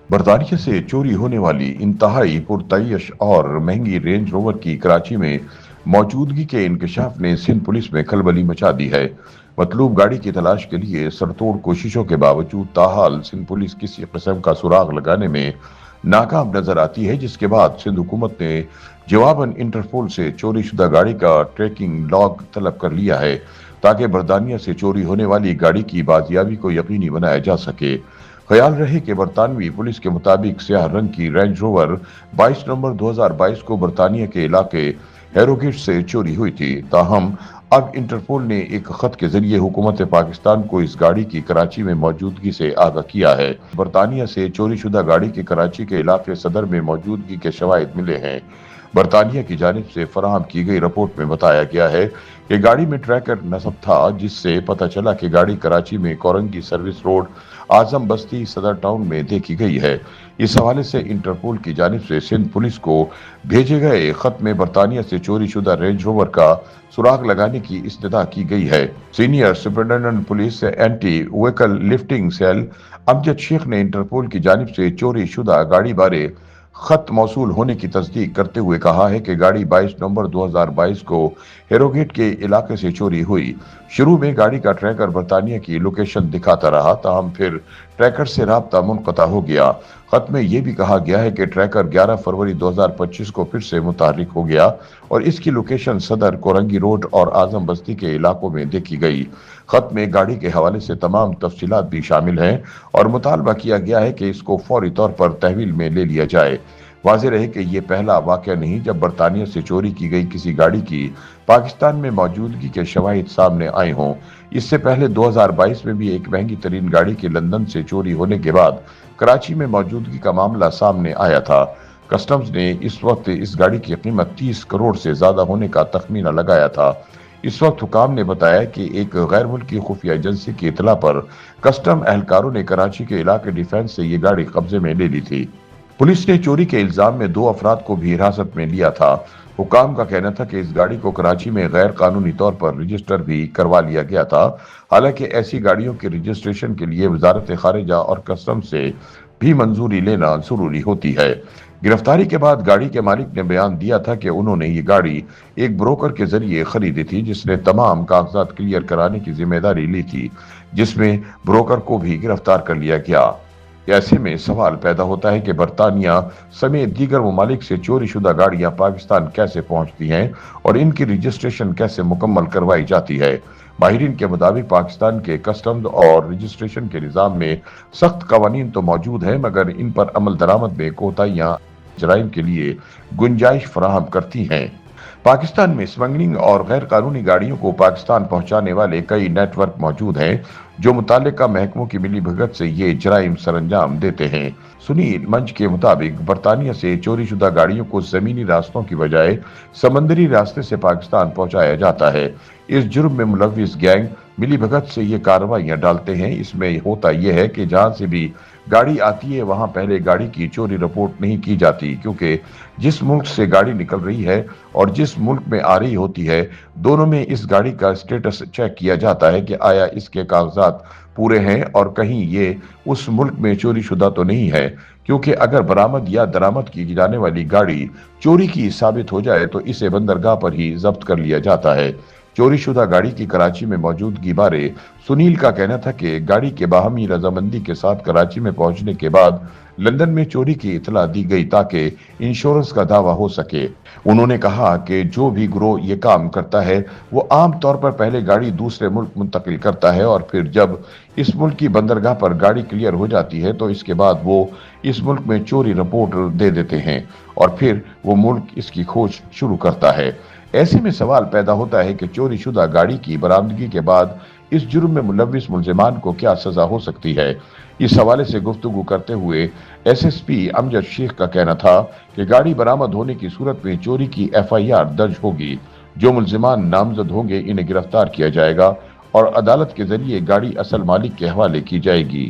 برطانیہ سے چوری ہونے والی انتہائی پرتعیش اور مہنگی رینج روور کی کراچی میں موجودگی کے انکشاف نے سندھ پولیس میں کھلبلی مچا دی ہے۔ مطلوب گاڑی کی تلاش کے لیے سرتوڑ کوششوں کے باوجود تاحال سندھ پولیس کسی قسم کا سراغ لگانے میں ناکام نظر آتی ہے، جس کے بعد سندھ حکومت نے جواباً انٹرپول سے چوری شدہ گاڑی کا ٹریکنگ لاگ طلب کر لیا ہے تاکہ برطانیہ سے چوری ہونے والی گاڑی کی بازیابی کو یقینی بنایا جا سکے۔ خیال رہے کہ برطانوی پولیس کے مطابق سیاہ رنگ کی رینج روور 22 نومبر 2022 کو برطانیہ کے علاقے ہیروگیٹ سے چوری ہوئی تھی، تاہم اب انٹرپول نے ایک خط کے ذریعے حکومت پاکستان کو اس گاڑی کی کراچی میں موجودگی سے آگاہ کیا ہے۔ برطانیہ سے چوری شدہ گاڑی کی کراچی کے علاقے صدر میں موجودگی کے شواہد ملے ہیں۔ برطانیہ کی جانب سے فراہم کی گئی رپورٹ میں بتایا گیا ہے کہ گاڑی میں ٹریکر نصب تھا، جس سے پتہ چلا کہ گاڑی کراچی میں کورنگی سروس روڈ اعظم بستی صدر ٹاؤن میں دیکھی گئی ہے۔ اس حوالے سے انٹرپول کی جانب سے سندھ پولیس کو بھیجے گئے خط میں برطانیہ سے چوری شدہ رینج روور کا سراغ لگانے کی استدعا کی گئی ہے۔ Senior superintendent police anti vehicle lifting cell Amjad Sheikh نے انٹرپول کی جانب سے چوری شدہ گاڑی بارے خط موصول ہونے کی تصدیق کرتے ہوئے کہا ہے کہ گاڑی 22 نومبر 2022 کو ہیروگیٹ کے علاقے سے چوری ہوئی۔ شروع میں گاڑی کا ٹریکر برطانیہ کی لوکیشن دکھاتا رہا، تاہم پھر ٹریکر سے رابطہ منقطع ہو گیا۔ خط میں یہ بھی کہا گیا ہے کہ ٹریکر 11 فروری 2025 کو پھر سے متحرک ہو گیا اور اس کی لوکیشن صدر کورنگی روڈ اور اعظم بستی کے علاقوں میں دیکھی گئی۔ خط میں گاڑی کے حوالے سے تمام تفصیلات بھی شامل ہیں اور مطالبہ کیا گیا ہے کہ اس کو فوری طور پر تحویل میں لے لیا جائے۔ واضح رہے کہ یہ پہلا واقعہ نہیں جب برطانیہ سے چوری کی گئی کسی گاڑی کی پاکستان میں موجودگی کے شواہد سامنے آئے ہوں۔ اس سے پہلے 2022 میں بھی ایک مہنگی ترین گاڑی کے لندن سے چوری ہونے کے بعد کراچی میں موجودگی کا معاملہ سامنے آیا تھا۔ کسٹمز نے اس وقت اس گاڑی کی قیمت 30 کروڑ سے زیادہ ہونے کا تخمینہ لگایا تھا۔ اس وقت حکام نے بتایا کہ ایک غیر ملکی خفیہ ایجنسی کی اطلاع پر کسٹم اہلکاروں نے کراچی کے علاقے ڈیفنس سے یہ گاڑی قبضے میں لے لی تھی۔ پولیس نے چوری کے الزام میں 2 افراد کو بھی حراست میں لیا تھا۔ حکام کا کہنا تھا کہ اس گاڑی کو کراچی میں غیر قانونی طور پر رجسٹر بھی کروا لیا گیا تھا، حالانکہ ایسی گاڑیوں کے رجسٹریشن کے لیے وزارت خارجہ اور کسٹم سے بھی منظوری لینا ضروری ہوتی ہے۔ گرفتاری کے بعد گاڑی کے مالک نے بیان دیا تھا کہ انہوں نے یہ گاڑی ایک بروکر کے ذریعے خریدی تھی، جس نے تمام کاغذات کلیئر کرانے کی ذمہ داری لی تھی، جس میں بروکر کو بھی گرفتار کر لیا گیا۔ ایسے میں سوال پیدا ہوتا ہے کہ برطانیہ سمیت دیگر ممالک سے چوری شدہ گاڑیاں پاکستان کیسے پہنچتی ہیں اور ان کی رجسٹریشن کیسے مکمل کروائی جاتی ہے۔ ماہرین کے مطابق پاکستان کے کسٹمز اور رجسٹریشن کے نظام میں سخت قوانین تو موجود ہیں، مگر ان پر عمل درآمد میں کوتاہیاں جرائم کے لیے گنجائش فراہم کرتی ہیں۔ پاکستان میں سمگلنگ اور غیر قانونی گاڑیوں کو پاکستان پہنچانے والے کئی نیٹ ورک موجود ہیں جو متعلقہ محکموں کی ملی بھگت سے یہ جرائم سر انجام دیتے ہیں۔ سنیل منچ کے مطابق برطانیہ سے چوری شدہ گاڑیوں کو زمینی راستوں کی بجائے سمندری راستے سے پاکستان پہنچایا جاتا ہے۔ اس جرم میں ملوث گینگ ملی بھگت سے یہ کارروائیاں ڈالتے ہیں۔ اس میں ہوتا یہ ہے کہ جہاں سے بھی گاڑی آتی ہے وہاں پہلے گاڑی کی چوری رپورٹ نہیں کی جاتی، کیونکہ جس ملک سے گاڑی نکل رہی ہے اور جس ملک میں آ رہی ہوتی ہے، دونوں میں اس گاڑی کا سٹیٹس چیک کیا جاتا ہے کہ آیا اس کے کاغذات پورے ہیں اور کہیں یہ اس ملک میں چوری شدہ تو نہیں ہے، کیونکہ اگر برآمد یا درآمد کی جانے والی گاڑی چوری کی ثابت ہو جائے تو اسے بندرگاہ پر ہی ضبط کر لیا جاتا ہے۔ چوری شدہ گاڑی کی کراچی میں موجودگی بارے سنیل کا کہنا تھا کہ گاڑی کے باہمی رضامندی کے ساتھ کراچی میں پہنچنے کے بعد لندن میں چوری کی اطلاع دی گئی تاکہ انشورنس کا دعویٰ ہو سکے۔ انہوں نے کہا کہ جو بھی گروہ یہ کام کرتا ہے وہ عام طور پر پہلے گاڑی دوسرے ملک منتقل کرتا ہے اور پھر جب اس ملک کی بندرگاہ پر گاڑی کلیئر ہو جاتی ہے تو اس کے بعد وہ اس ملک میں چوری رپورٹ دے دیتے ہیں اور پھر وہ ملک اس کی کھوج شروع کرتا ہے۔ ایسے میں سوال پیدا ہوتا ہے کہ چوری شدہ گاڑی کی برآمدگی کے بعد اس جرم میں ملوث ملزمان کو کیا سزا ہو سکتی ہے۔ اس حوالے سے گفتگو کرتے ہوئے ایس ایس پی امجد شیخ کا کہنا تھا کہ گاڑی برآمد ہونے کی صورت میں چوری کی ایف آئی آر درج ہوگی۔ جو ملزمان نامزد ہوں گے انہیں گرفتار کیا جائے گا اور عدالت کے ذریعے گاڑی اصل مالک کے حوالے کی جائے گی۔